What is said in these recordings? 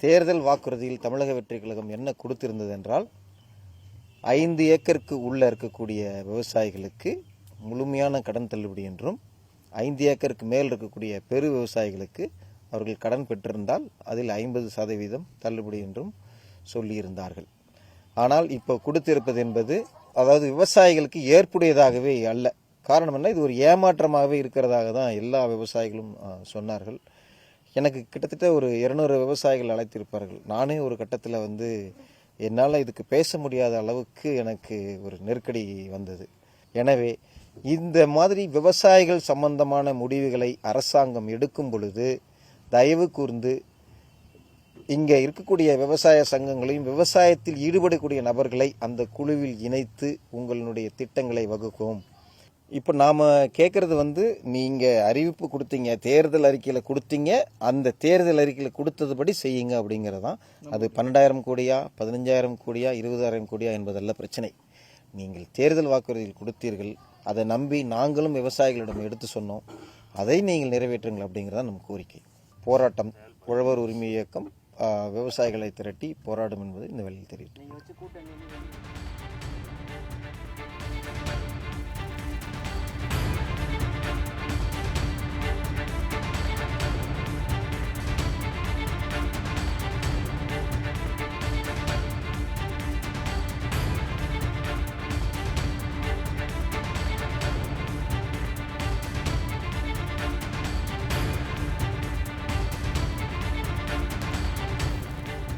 தேர்தல் வாக்குறுதியில் தமிழக வெற்றிக் கழகம் என்ன கொடுத்திருந்தது என்றால் 5 ஏக்கருக்கு உள்ள இருக்கக்கூடிய விவசாயிகளுக்கு முழுமையான கடன் தள்ளுபடி என்றும் 5 ஏக்கருக்கு மேல் இருக்கக்கூடிய பெரு விவசாயிகளுக்கு அவர்கள் கடன் பெற்றிருந்தால் அதில் 50% தள்ளுபடி என்றும் சொல்லியிருந்தார்கள். ஆனால் இப்போ கொடுத்திருப்பது என்பது அதாவது விவசாயிகளுக்கு ஏற்புடையதாகவே அல்ல. காரணம் என்ன, இது ஒரு ஏமாற்றமாகவே இருக்கிறதாக தான் எல்லா விவசாயிகளும் சொன்னார்கள். எனக்கு கிட்டத்தட்ட ஒரு 200 விவசாயிகள் அழைத்திருப்பார்கள். நானே ஒரு கட்டத்தில் என்னால் இதுக்கு பேச முடியாத அளவுக்கு எனக்கு ஒரு நெருக்கடி வந்தது. எனவே இந்த மாதிரி விவசாயிகள் சம்பந்தமான முடிவுகளை அரசாங்கம் எடுக்கும் பொழுது தயவு கூர்ந்து இங்கே இருக்கக்கூடிய விவசாய சங்கங்களையும் விவசாயத்தில் ஈடுபடக்கூடிய நபர்களை அந்த குழுவில் இணைத்து உங்களுடைய திட்டங்களை வகுக்கும். இப்போ நாம் கேட்குறது நீங்கள் அறிவிப்பு கொடுத்தீங்க, தேர்தல் அறிக்கையில் கொடுத்தீங்க, அந்த தேர்தல் அறிக்கையில் கொடுத்ததுபடி செய்யுங்க அப்படிங்கிறதான். அது 12,000 கோடியா 15,000 கோடியா 20,000 கோடியா என்பதல்ல பிரச்சனை. நீங்கள் தேர்தல் வாக்குறுதியில் கொடுத்தீர்கள், அதை நம்பி நாங்களும் விவசாயிகளிடம் எடுத்து சொன்னோம், அதை நீங்கள் நிறைவேற்றுங்கள் அப்படிங்கிறதான் நம் கோரிக்கை. போராட்டம், உழவர் உரிமை இயக்கம் விவசாயிகளை திரட்டி போராடும் என்பது இந்த வேளையில் தெரிவித்து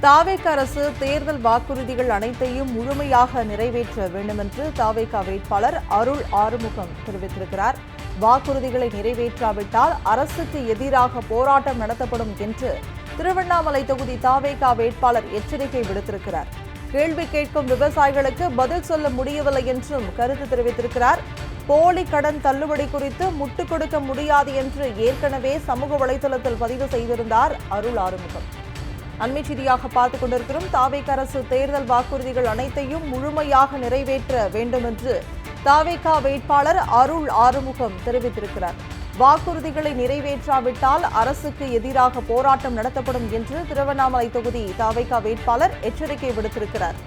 தாவேக அரசு தேர்தல் வாக்குறுதிகள் அனைத்தையும் முழுமையாக நிறைவேற்ற வேண்டும் என்று தாவேக வேட்பாளர் அருள் ஆறுமுகம் தெரிவித்திருக்கிறார். வாக்குறுதிகளை நிறைவேற்றாவிட்டால் அரசுக்கு எதிராக போராட்டம் நடத்தப்படும் என்று திருவண்ணாமலை தொகுதி தாவேக வேட்பாளர் எச்சரிக்கை விடுத்திருக்கிறார். கேள்வி கேட்கும் விவசாயிகளுக்கு பதில் சொல்ல முடியவில்லை என்றும் கருத்து தெரிவித்திருக்கிறார். போலி கடன் தள்ளுபடி குறித்து முட்டுக் கொடுக்க முடியாது என்று ஏற்கனவே சமூக வலைதளத்தில் பதிவு செய்திருந்தார் அருள் ஆறுமுகம். அண்மை செய்தியாக பார்த்துக் கொண்டிருக்கிறோம். தாவேக அரசு தேர்தல் வாக்குறுதிகள் அனைத்தையும் முழுமையாக நிறைவேற்ற வேண்டும் என்று தாவேக வேட்பாளர் அருள் ஆறுமுகம் தெரிவித்திருக்கிறார். வாக்குறுதிகளை நிறைவேற்றாவிட்டால் அரசுக்கு எதிராக போராட்டம் நடத்தப்படும் என்று திருவண்ணாமலை தொகுதி தாவேக வேட்பாளர் எச்சரிக்கை விடுத்திருக்கிறார்.